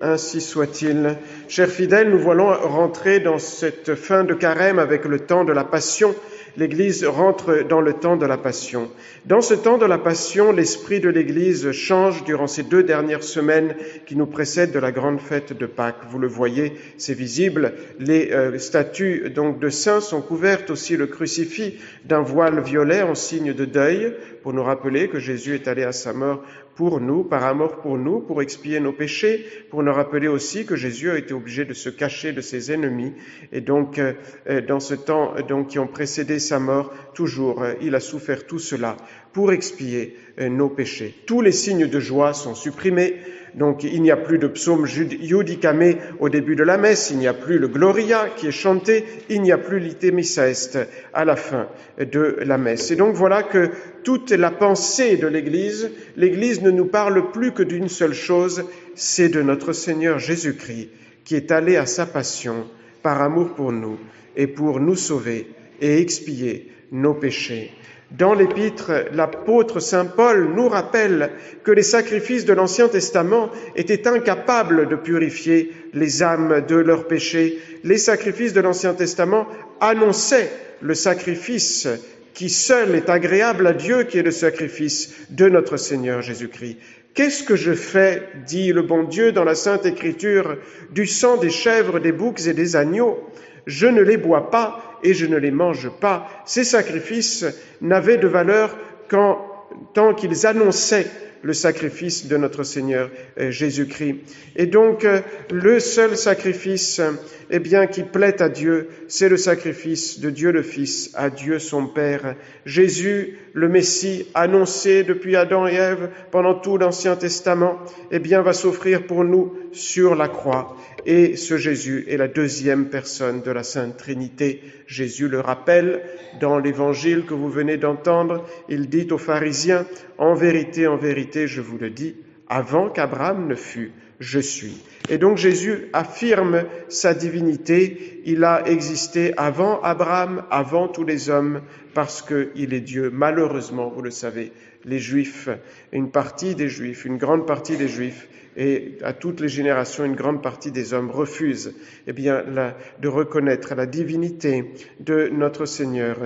Ainsi soit-il. Chers fidèles, nous voilà rentrer dans cette fin de carême avec le temps de la Passion. L'Église rentre dans le temps de la Passion. Dans ce temps de la Passion, l'esprit de l'Église change durant ces 2 dernières semaines qui nous précèdent de la grande fête de Pâques. Vous le voyez, c'est visible. Les statues donc de saints sont couvertes, aussi le crucifix d'un voile violet en signe de deuil, pour nous rappeler que Jésus est allé à sa mort pour nous, par amour pour nous, pour expier nos péchés, pour nous rappeler aussi que Jésus a été obligé de se cacher de ses ennemis. Et donc, dans ce temps qui ont précédé sa mort, toujours, il a souffert tout cela pour expier nos péchés. Tous les signes de joie sont supprimés. Donc, il n'y a plus de psaume iudicame au début de la messe, il n'y a plus le Gloria qui est chanté, il n'y a plus l'Itemissa est à la fin de la messe. Et donc, voilà que toute la pensée de l'Église ne nous parle plus que d'une seule chose, c'est de notre Seigneur Jésus-Christ qui est allé à sa passion par amour pour nous et pour nous sauver et expier nos péchés. Dans l'Épître, l'apôtre saint Paul nous rappelle que les sacrifices de l'Ancien Testament étaient incapables de purifier les âmes de leurs péchés. Les sacrifices de l'Ancien Testament annonçaient le sacrifice qui seul est agréable à Dieu, qui est le sacrifice de notre Seigneur Jésus-Christ. Qu'est-ce que je fais, dit le bon Dieu dans la Sainte Écriture, du sang des chèvres, des boucs et des agneaux? Je ne les bois pas et je ne les mange pas. Ces sacrifices n'avaient de valeur tant qu'ils annonçaient le sacrifice de notre Seigneur Jésus-Christ. Et donc, le seul sacrifice qui plaît à Dieu, c'est le sacrifice de Dieu le Fils à Dieu son Père. Jésus, le Messie, annoncé depuis Adam et Ève pendant tout l'Ancien Testament, va s'offrir pour nous sur la croix. Et ce Jésus est la deuxième personne de la Sainte Trinité. Jésus le rappelle dans l'Évangile que vous venez d'entendre. Il dit aux pharisiens, en vérité, je vous le dis, avant qu'Abraham ne fût, je suis. Et donc Jésus affirme sa divinité. Il a existé avant Abraham, avant tous les hommes, parce qu'il est Dieu. Malheureusement, vous le savez, les Juifs, une grande partie des Juifs, et à toutes les générations, une grande partie des hommes refusent de reconnaître la divinité de notre Seigneur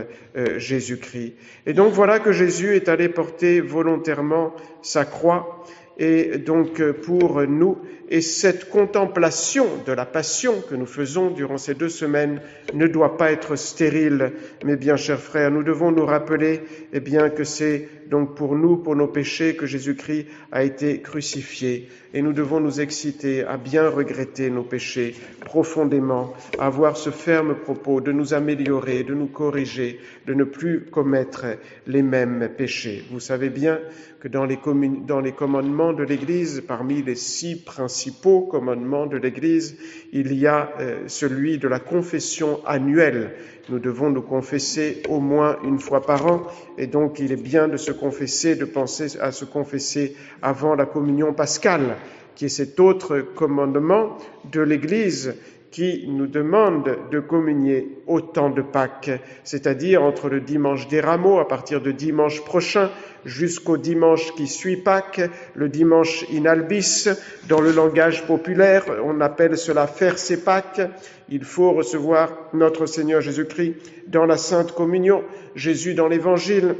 Jésus-Christ. Et donc voilà que Jésus est allé porter volontairement sa croix, et donc pour nous, et cette contemplation de la passion que nous faisons durant ces 2 semaines ne doit pas être stérile, mais bien, chers frères, nous devons nous rappeler que c'est donc pour nous, pour nos péchés, que Jésus-Christ a été crucifié. Et nous devons nous exciter à bien regretter nos péchés profondément, à avoir ce ferme propos de nous améliorer, de nous corriger, de ne plus commettre les mêmes péchés. Vous savez bien que dans les commandements de l'Église, parmi les 6 principaux commandements de l'Église, il y a celui de la confession annuelle. Nous devons nous confesser au moins une fois par an, et donc il est bien de se confesser, de penser à se confesser avant la communion pascale, qui est cet autre commandement de l'Église qui nous demande de communier au temps de Pâques, c'est-à-dire entre le dimanche des Rameaux, à partir de dimanche prochain, jusqu'au dimanche qui suit Pâques, le dimanche in albis. Dans le langage populaire, on appelle cela faire ses Pâques. Il faut recevoir notre Seigneur Jésus-Christ dans la Sainte Communion. Jésus, dans l'Évangile,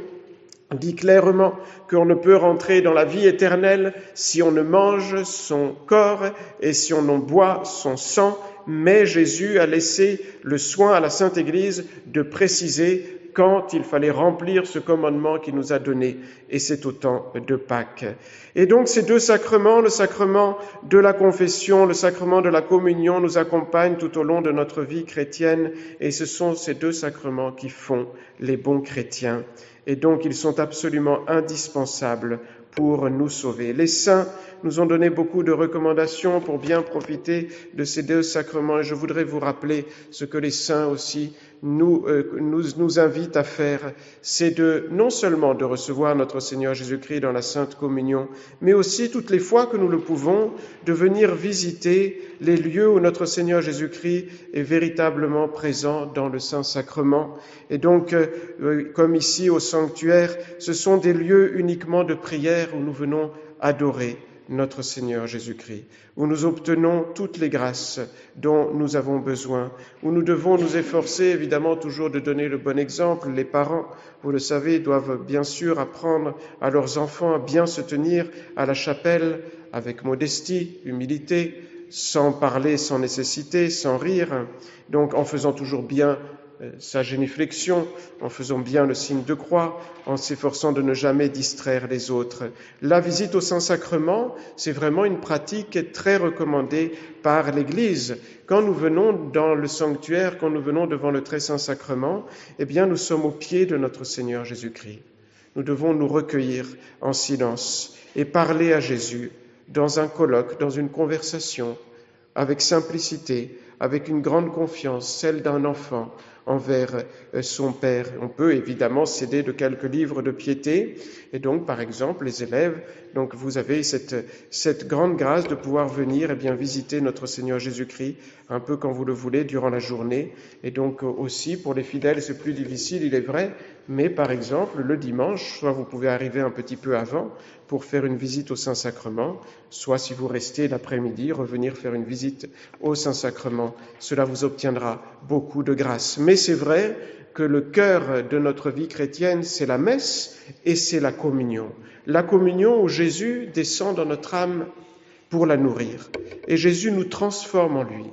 dit clairement qu'on ne peut rentrer dans la vie éternelle si on ne mange son corps et si on en boit son sang, mais Jésus a laissé le soin à la Sainte Église de préciser quand il fallait remplir ce commandement qu'il nous a donné, et c'est au temps de Pâques. Et donc ces 2 sacrements, le sacrement de la confession, le sacrement de la communion, nous accompagnent tout au long de notre vie chrétienne, et ce sont ces 2 sacrements qui font les bons chrétiens. Et donc ils sont absolument indispensables pour nous sauver. Les saints nous ont donné beaucoup de recommandations pour bien profiter de ces 2 sacrements, et je voudrais vous rappeler ce que les saints aussi nous invitent à faire, c'est non seulement de recevoir notre Seigneur Jésus-Christ dans la Sainte Communion, mais aussi toutes les fois que nous le pouvons, de venir visiter les lieux où notre Seigneur Jésus-Christ est véritablement présent dans le Saint-Sacrement. Et donc, comme ici au sanctuaire, ce sont des lieux uniquement de prière où nous venons adorer notre Seigneur Jésus-Christ, où nous obtenons toutes les grâces dont nous avons besoin, où nous devons nous efforcer évidemment toujours de donner le bon exemple. Les parents, vous le savez, doivent bien sûr apprendre à leurs enfants à bien se tenir à la chapelle avec modestie, humilité, sans parler, sans nécessité, sans rire, donc en faisant toujours bien sa génuflexion, en faisant bien le signe de croix, en s'efforçant de ne jamais distraire les autres. La visite au Saint-Sacrement, c'est vraiment une pratique très recommandée par l'Église. Quand nous venons dans le sanctuaire, quand nous venons devant le très Saint-Sacrement, eh bien nous sommes au pied de notre Seigneur Jésus-Christ. Nous devons nous recueillir en silence et parler à Jésus dans un colloque, dans une conversation, avec simplicité, avec une grande confiance, celle d'un enfant envers son Père. On peut évidemment s'aider de quelques livres de piété, et donc par exemple les élèves, donc vous avez cette grande grâce de pouvoir venir et bien visiter notre Seigneur Jésus-Christ un peu quand vous le voulez durant la journée, et donc aussi pour les fidèles c'est plus difficile, il est vrai, mais par exemple le dimanche, soit vous pouvez arriver un petit peu avant pour faire une visite au Saint-Sacrement, soit si vous restez l'après-midi, revenir faire une visite au Saint-Sacrement. Cela vous obtiendra beaucoup de grâce. Mais c'est vrai que le cœur de notre vie chrétienne, c'est la messe et c'est la communion. La communion où Jésus descend dans notre âme pour la nourrir. Et Jésus nous transforme en lui.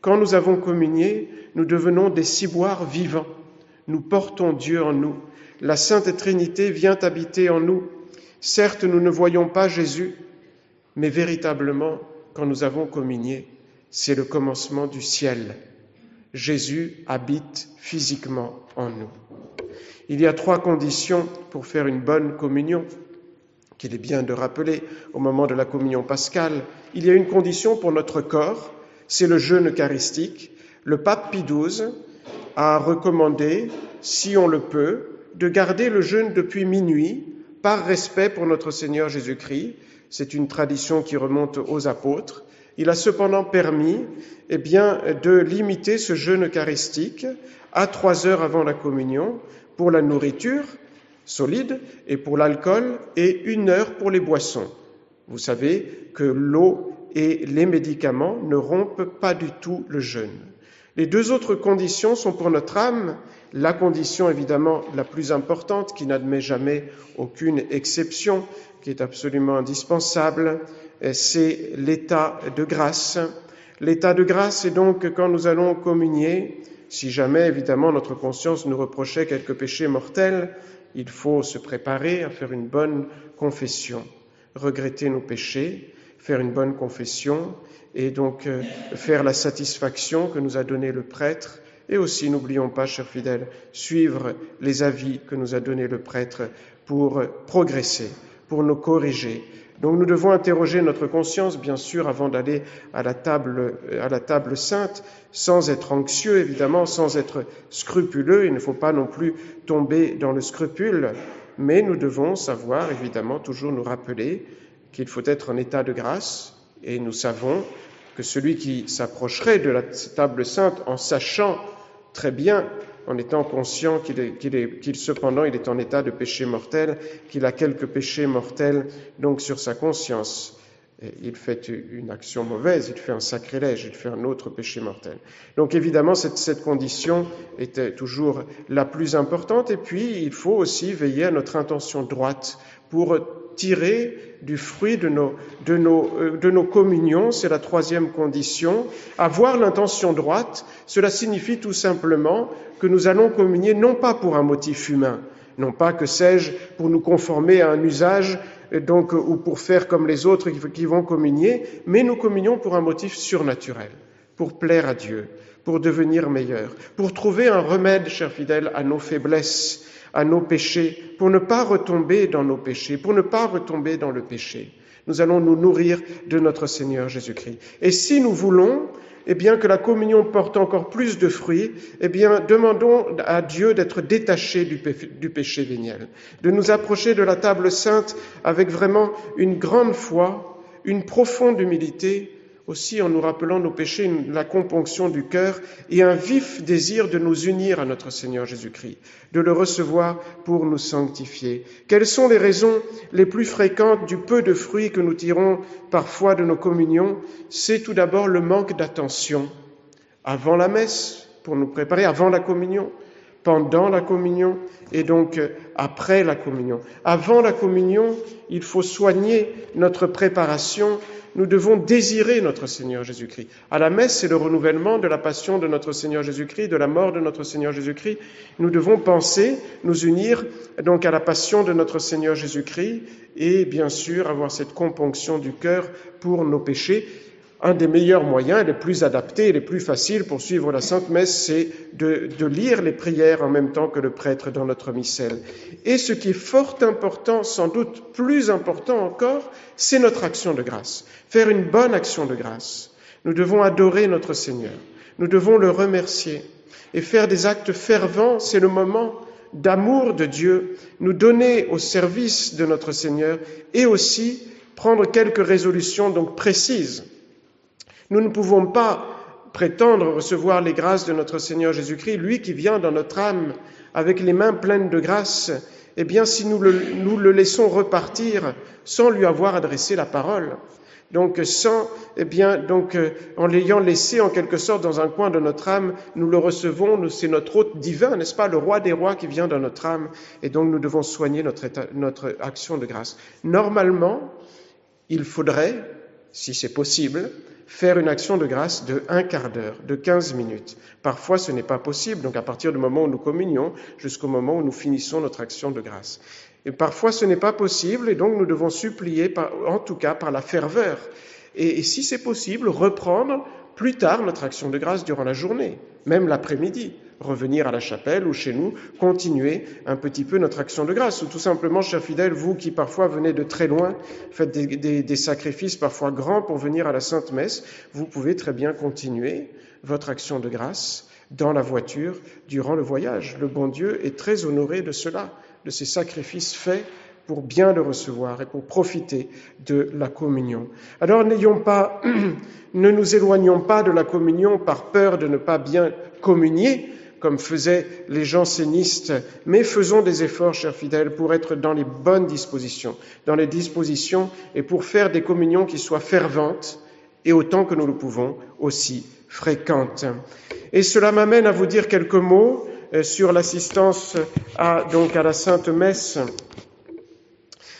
Quand nous avons communié, nous devenons des ciboires vivants. Nous portons Dieu en nous. La Sainte Trinité vient habiter en nous. Certes, nous ne voyons pas Jésus, mais véritablement, quand nous avons communié, c'est le commencement du ciel. Jésus habite physiquement en nous. Il y a 3 conditions pour faire une bonne communion, qu'il est bien de rappeler au moment de la communion pascale. Il y a une condition pour notre corps, c'est le jeûne eucharistique. Le pape Pie XII a recommandé, si on le peut, de garder le jeûne depuis minuit, par respect pour notre Seigneur Jésus-Christ. C'est une tradition qui remonte aux apôtres. Il a cependant permis de limiter ce jeûne eucharistique à 3 heures avant la communion pour la nourriture solide et pour l'alcool et 1 heure pour les boissons. Vous savez que l'eau et les médicaments ne rompent pas du tout le jeûne. Les 2 autres conditions sont pour notre âme. La condition évidemment la plus importante, qui n'admet jamais aucune exception, qui est absolument indispensable, c'est l'état de grâce. L'état de grâce est donc quand nous allons communier, si jamais évidemment notre conscience nous reprochait quelques péchés mortels, il faut se préparer à faire une bonne confession, regretter nos péchés, faire une bonne confession et donc faire la satisfaction que nous a donné le prêtre. Et aussi, n'oublions pas, chers fidèles, suivre les avis que nous a donnés le prêtre pour progresser, pour nous corriger. Donc nous devons interroger notre conscience, bien sûr, avant d'aller à la table sainte, sans être anxieux, évidemment, sans être scrupuleux. Il ne faut pas non plus tomber dans le scrupule, mais nous devons savoir, évidemment, toujours nous rappeler qu'il faut être en état de grâce, et nous savons que celui qui s'approcherait de la table sainte en sachant très bien, en étant conscient qu'il cependant il est en état de péché mortel, qu'il a quelques péchés mortels donc sur sa conscience, il fait une action mauvaise, il fait un sacrilège, il fait un autre péché mortel. Donc évidemment, cette condition est toujours la plus importante. Et puis, il faut aussi veiller à notre intention droite pour tirer du fruit de nos communions. C'est la 3e condition. Avoir l'intention droite, cela signifie tout simplement que nous allons communier non pas pour un motif humain, non pas, que sais-je, pour nous conformer à un usage, donc, ou pour faire comme les autres qui vont communier, mais nous communions pour un motif surnaturel, pour plaire à Dieu, pour devenir meilleurs, pour trouver un remède, chers fidèles, à nos faiblesses, à nos péchés, pour ne pas retomber dans nos péchés, pour ne pas retomber dans le péché. Nous allons nous nourrir de notre Seigneur Jésus-Christ. Et si nous voulons, que la communion porte encore plus de fruits, demandons à Dieu d'être détachés du péché véniel, de nous approcher de la table sainte avec vraiment une grande foi, une profonde humilité, aussi en nous rappelant nos péchés, la componction du cœur et un vif désir de nous unir à notre Seigneur Jésus-Christ, de le recevoir pour nous sanctifier. Quelles sont les raisons les plus fréquentes du peu de fruits que nous tirons parfois de nos communions? C'est tout d'abord le manque d'attention avant la messe, pour nous préparer, avant la communion, pendant la communion et donc après la communion. Avant la communion, il faut soigner notre préparation. Nous devons désirer notre Seigneur Jésus-Christ. À la messe, c'est le renouvellement de la passion de notre Seigneur Jésus-Christ, de la mort de notre Seigneur Jésus-Christ. Nous devons penser, nous unir donc à la passion de notre Seigneur Jésus-Christ et bien sûr avoir cette componction du cœur pour nos péchés. Un des meilleurs moyens, les plus adaptés et les plus faciles pour suivre la Sainte Messe, c'est de lire les prières en même temps que le prêtre dans notre missel. Et ce qui est fort important, sans doute plus important encore, c'est notre action de grâce. Faire une bonne action de grâce. Nous devons adorer notre Seigneur. Nous devons le remercier. Et faire des actes fervents, c'est le moment d'amour de Dieu, nous donner au service de notre Seigneur et aussi prendre quelques résolutions donc précises. Nous ne pouvons pas prétendre recevoir les grâces de notre Seigneur Jésus-Christ, lui qui vient dans notre âme avec les mains pleines de grâce, eh bien si nous le laissons repartir sans lui avoir adressé la parole, donc en l'ayant laissé en quelque sorte dans un coin de notre âme, nous le recevons, c'est notre hôte divin, n'est-ce pas, le roi des rois qui vient dans notre âme, et donc nous devons soigner notre action de grâce. Normalement, il faudrait, si c'est possible, faire une action de grâce de 1/4 d'heure, de 15 minutes. Parfois, ce n'est pas possible, donc à partir du moment où nous communions jusqu'au moment où nous finissons notre action de grâce. Et parfois, ce n'est pas possible, et donc nous devons supplier, en tout cas par la ferveur. Et si c'est possible, reprendre plus tard notre action de grâce durant la journée, même l'après-midi. Revenir à la chapelle ou chez nous, continuer un petit peu notre action de grâce. Ou tout simplement, chers fidèles, vous qui parfois venez de très loin, faites des sacrifices parfois grands pour venir à la Sainte Messe, vous pouvez très bien continuer votre action de grâce dans la voiture durant le voyage. Le bon Dieu est très honoré de cela, de ces sacrifices faits pour bien le recevoir et pour profiter de la communion. Alors ne nous éloignons pas de la communion par peur de ne pas bien communier, comme faisaient les jansénistes, mais faisons des efforts, chers fidèles, pour être dans les bonnes dispositions, et pour faire des communions qui soient ferventes et autant que nous le pouvons aussi fréquentes. Et cela m'amène à vous dire quelques mots sur l'assistance à la Sainte Messe.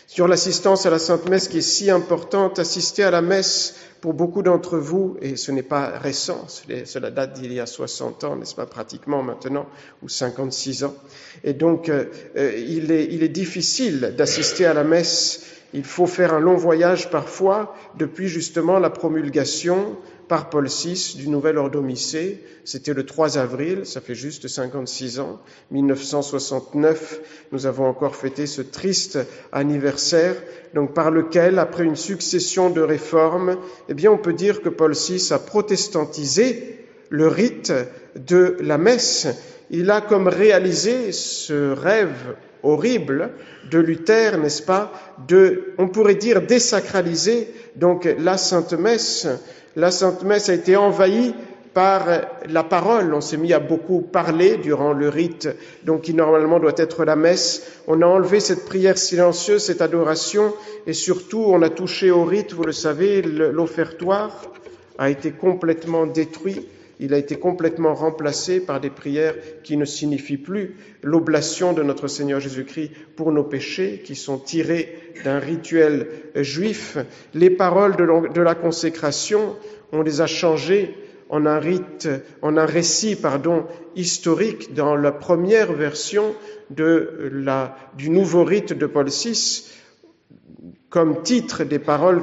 Sur l'assistance à la Sainte Messe qui est si importante, assister à la messe pour beaucoup d'entre vous, et ce n'est pas récent, cela date d'il y a 60 ans, n'est-ce pas, pratiquement maintenant, ou 56 ans. Et donc, il est difficile d'assister à la messe. Il faut faire un long voyage parfois, depuis justement la promulgation par Paul VI du nouvel Ordo Missé. C'était le 3 avril, ça fait juste 56 ans, 1969. Nous avons encore fêté ce triste anniversaire, donc par lequel, après une succession de réformes, on peut dire que Paul VI a protestantisé le rite de la messe. Il a comme réalisé ce rêve horrible de Luther, n'est-ce pas, on pourrait dire désacraliser donc la Sainte Messe. La Sainte Messe a été envahie par la parole. On s'est mis à beaucoup parler durant le rite, donc qui normalement doit être la messe. On a enlevé cette prière silencieuse, cette adoration, et surtout on a touché au rite, vous le savez, l'offertoire a été complètement détruit. Il a été complètement remplacé par des prières qui ne signifient plus l'oblation de notre Seigneur Jésus-Christ pour nos péchés, qui sont tirées d'un rituel juif. Les paroles de la consécration, on les a changées en un récit historique dans la première version du nouveau rite de Paul VI. Comme titre des paroles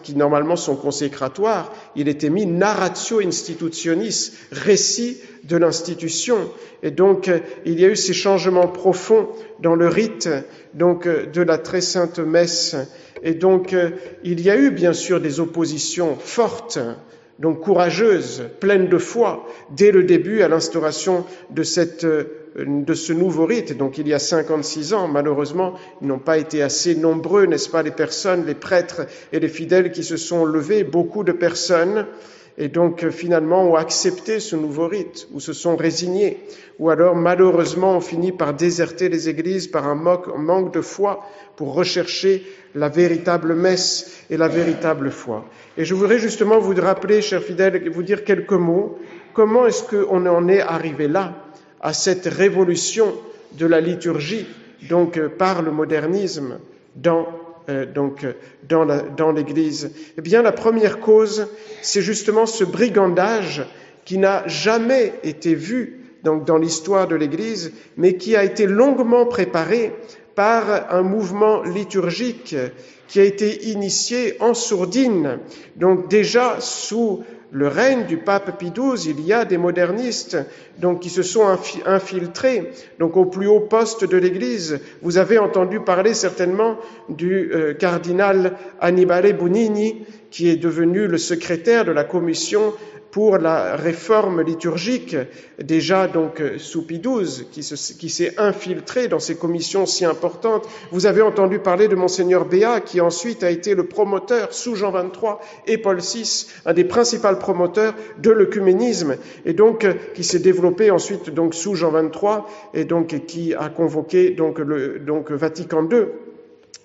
qui normalement sont consécratoires, il était mis narratio institutionis, récit de l'institution. Et donc, il y a eu ces changements profonds dans le rite, donc, de la très sainte messe. Et donc, il y a eu bien sûr des oppositions fortes, donc courageuses, pleines de foi, dès le début à l'instauration de cette ce nouveau rite, donc il y a 56 ans. Malheureusement, ils n'ont pas été assez nombreux, n'est-ce pas, les personnes, les prêtres et les fidèles qui se sont levés, beaucoup de personnes, et donc finalement ont accepté ce nouveau rite, ou se sont résignés, ou alors malheureusement ont fini par déserter les églises par un manque de foi pour rechercher la véritable messe et la véritable foi. Et je voudrais justement vous rappeler, chers fidèles, vous dire quelques mots. Comment est-ce qu'on en est arrivé là, à cette révolution de la liturgie, donc par le modernisme dans l'Église? Eh bien, la première cause, c'est justement ce brigandage qui n'a jamais été vu donc dans l'histoire de l'Église, mais qui a été longuement préparé par un mouvement liturgique qui a été initié en sourdine. Donc déjà sous le règne du pape Pie XII, il y a des modernistes donc qui se sont infiltrés donc au plus haut poste de l'Église. Vous avez entendu parler certainement du cardinal Annibale Bugnini, qui est devenu le secrétaire de la commission pour la réforme liturgique, déjà donc sous Pie XII, qui s'est infiltré dans ces commissions si importantes. Vous avez entendu parler de Monseigneur Béat, qui ensuite a été le promoteur, sous Jean XXIII et Paul VI, un des principaux promoteurs de l'œcuménisme, et donc qui s'est développé ensuite donc sous Jean XXIII, et donc qui a convoqué donc Vatican II.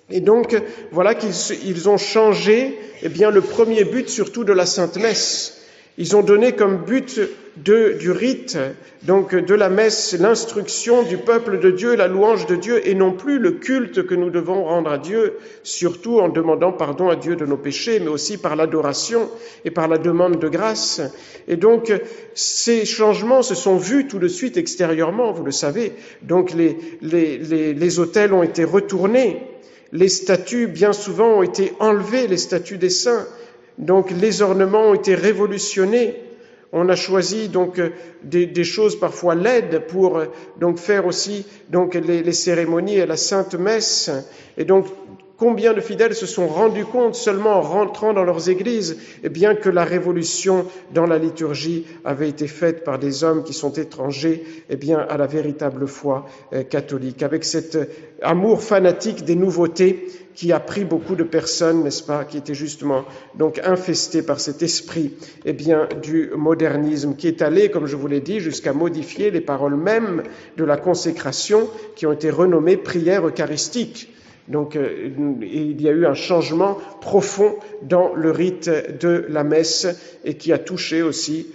Et donc voilà qu'ils ont changé le premier but surtout de la Sainte Messe. Ils ont donné comme but du rite, donc de la messe, l'instruction du peuple de Dieu, la louange de Dieu, et non plus le culte que nous devons rendre à Dieu, surtout en demandant pardon à Dieu de nos péchés, mais aussi par l'adoration et par la demande de grâce. Et donc, ces changements se sont vus tout de suite extérieurement, vous le savez. Donc, les autels ont été retournés, les statues, bien souvent, ont été enlevées, les statues des saints. Donc les ornements ont été révolutionnés. On a choisi donc des choses parfois laides pour donc faire aussi donc les cérémonies et la Sainte Messe. Et donc combien de fidèles se sont rendus compte seulement en rentrant dans leurs églises, que la révolution dans la liturgie avait été faite par des hommes qui sont étrangers, à la véritable foi catholique, avec cet amour fanatique des nouveautés qui a pris beaucoup de personnes, n'est-ce pas, qui étaient justement donc infestées par cet esprit, du modernisme, qui est allé, comme je vous l'ai dit, jusqu'à modifier les paroles mêmes de la consécration, qui ont été renommées prières eucharistiques. Donc, il y a eu un changement profond dans le rite de la messe et qui a touché aussi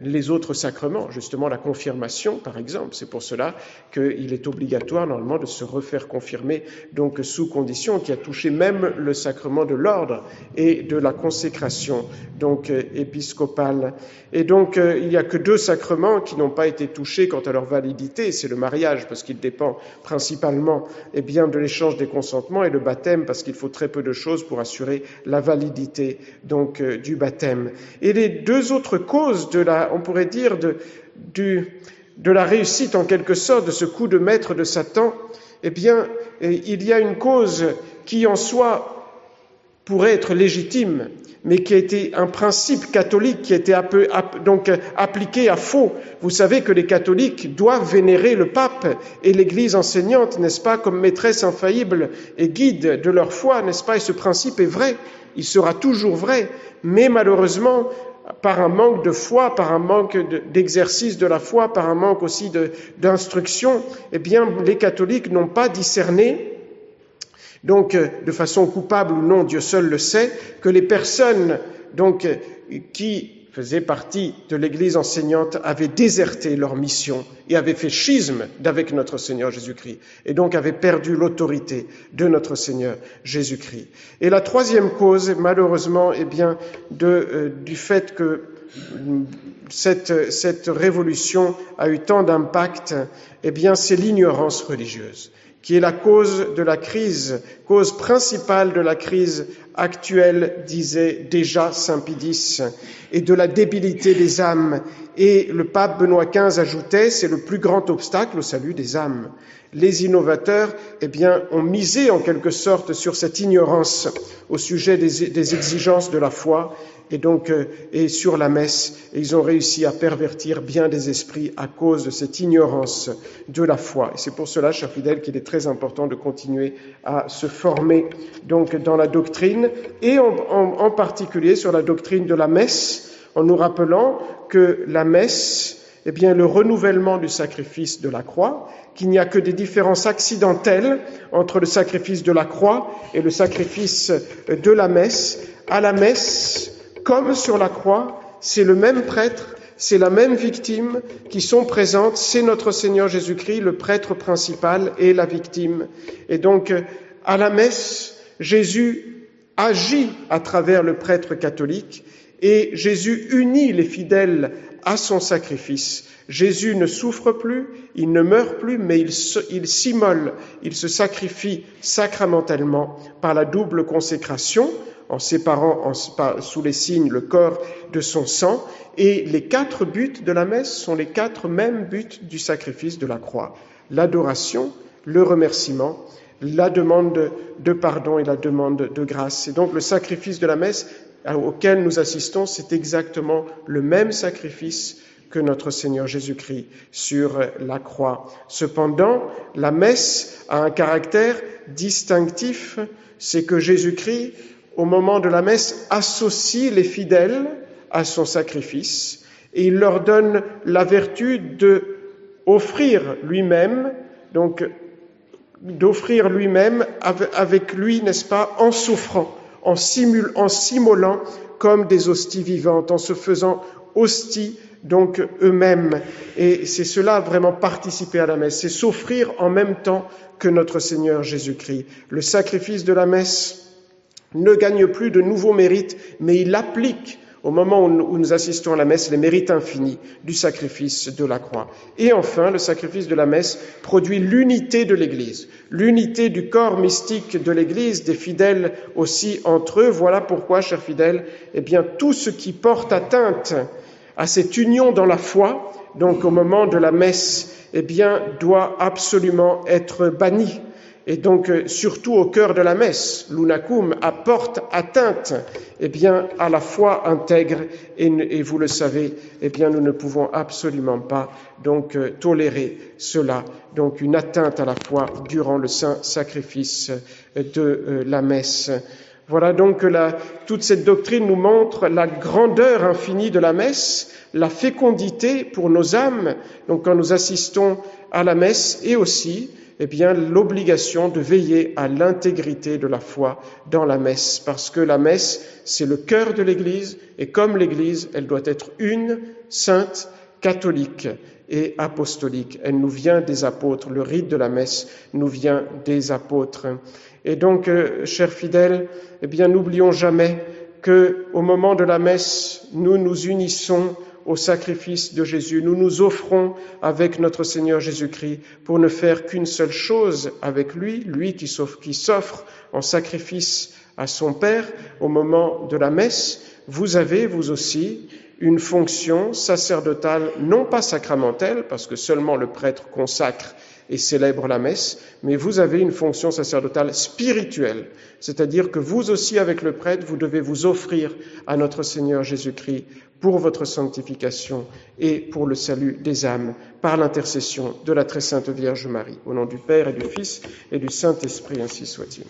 les autres sacrements, justement la confirmation par exemple. C'est pour cela qu'il est obligatoire normalement de se refaire confirmer, donc sous condition, qui a touché même le sacrement de l'ordre et de la consécration donc épiscopale. Et donc il n'y a que 2 sacrements qui n'ont pas été touchés quant à leur validité, c'est le mariage parce qu'il dépend principalement de l'échange des consentements, et le baptême parce qu'il faut très peu de choses pour assurer la validité donc du baptême. Et les 2 autres causes on pourrait dire de la réussite en quelque sorte de ce coup de maître de Satan, il y a une cause qui en soi pourrait être légitime, mais qui a été un principe catholique qui a été donc appliqué à faux. Vous savez que les catholiques doivent vénérer le pape et l'Église enseignante, n'est-ce pas, comme maîtresse infaillible et guide de leur foi, n'est-ce pas, et ce principe est vrai, il sera toujours vrai, mais malheureusement, par un manque de foi, par un manque d'exercice de la foi, par un manque aussi d'instruction, les catholiques n'ont pas discerné, donc de façon coupable ou non, Dieu seul le sait, que les personnes donc qui faisaient partie de l'Église enseignante avaient déserté leur mission et avaient fait schisme d'avec notre Seigneur Jésus-Christ, et donc avaient perdu l'autorité de notre Seigneur Jésus-Christ. Et la 3e cause, malheureusement, du fait que cette révolution a eu tant d'impact, c'est l'ignorance religieuse, qui est la cause principale de la crise actuelle, disait déjà saint Pie X, et de la débilité des âmes. Et le pape Benoît XV ajoutait, c'est le plus grand obstacle au salut des âmes. Les innovateurs, ont misé en quelque sorte sur cette ignorance au sujet des exigences de la foi et sur la messe. Et ils ont réussi à pervertir bien des esprits à cause de cette ignorance de la foi. Et c'est pour cela, chers fidèles, qu'il est très important de continuer à se former dans la doctrine et en particulier sur la doctrine de la messe, en nous rappelant que la messe, le renouvellement du sacrifice de la croix, qu'il n'y a que des différences accidentelles entre le sacrifice de la croix et le sacrifice de la messe. À la messe, comme sur la croix, c'est le même prêtre, c'est la même victime qui sont présentes, c'est notre Seigneur Jésus-Christ, le prêtre principal et la victime. Et donc, à la messe, Jésus agit à travers le prêtre catholique et Jésus unit les fidèles à son sacrifice. Jésus ne souffre plus, il ne meurt plus, mais il s'immole, il se sacrifie sacramentellement par la double consécration, en séparant sous les signes le corps de son sang. Et les 4 buts de la messe sont les 4 mêmes buts du sacrifice de la croix. L'adoration, le remerciement, la demande de pardon et la demande de grâce. Et donc le sacrifice de la messe auquel nous assistons, c'est exactement le même sacrifice que notre Seigneur Jésus-Christ sur la croix. Cependant, la messe a un caractère distinctif, c'est que Jésus-Christ, au moment de la messe, associe les fidèles à son sacrifice et il leur donne la vertu d'offrir lui-même, d'offrir lui-même avec lui, n'est-ce pas, en souffrant, en s'immolant comme des hosties vivantes, en se faisant hostie eux-mêmes. Et c'est cela vraiment participer à la messe, c'est s'offrir en même temps que notre Seigneur Jésus-Christ. Le sacrifice de la messe ne gagne plus de nouveaux mérites, mais il applique au moment où nous assistons à la messe les mérites infinis du sacrifice de la croix. Et enfin, le sacrifice de la messe produit l'unité de l'Église, l'unité du corps mystique de l'Église, des fidèles aussi entre eux. Voilà pourquoi, chers fidèles, tout ce qui porte atteinte à cette union dans la foi, donc au moment de la messe, doit absolument être banni. Et donc, surtout au cœur de la messe, l'unacum apporte atteinte, à la foi intègre, et vous le savez, nous ne pouvons absolument pas, tolérer cela. Donc, une atteinte à la foi durant le saint sacrifice de la messe. Voilà donc toute cette doctrine nous montre la grandeur infinie de la messe, la fécondité pour nos âmes, donc quand nous assistons à la messe, et aussi, l'obligation de veiller à l'intégrité de la foi dans la messe, parce que la messe, c'est le cœur de l'Église, et comme l'Église, elle doit être une, sainte, catholique et apostolique. Elle nous vient des apôtres, le rite de la messe nous vient des apôtres. Et donc, chers fidèles, n'oublions jamais que au moment de la messe, nous nous unissons au sacrifice de Jésus. Nous nous offrons avec notre Seigneur Jésus-Christ pour ne faire qu'une seule chose avec lui, lui qui s'offre en sacrifice à son Père au moment de la messe. Vous avez, vous aussi, une fonction sacerdotale, non pas sacramentelle, parce que seulement le prêtre consacre et célèbre la messe, mais vous avez une fonction sacerdotale spirituelle, c'est-à-dire que vous aussi, avec le prêtre, vous devez vous offrir à notre Seigneur Jésus-Christ pour votre sanctification et pour le salut des âmes, par l'intercession de la très sainte Vierge Marie. Au nom du Père et du Fils et du Saint-Esprit, ainsi soit-il.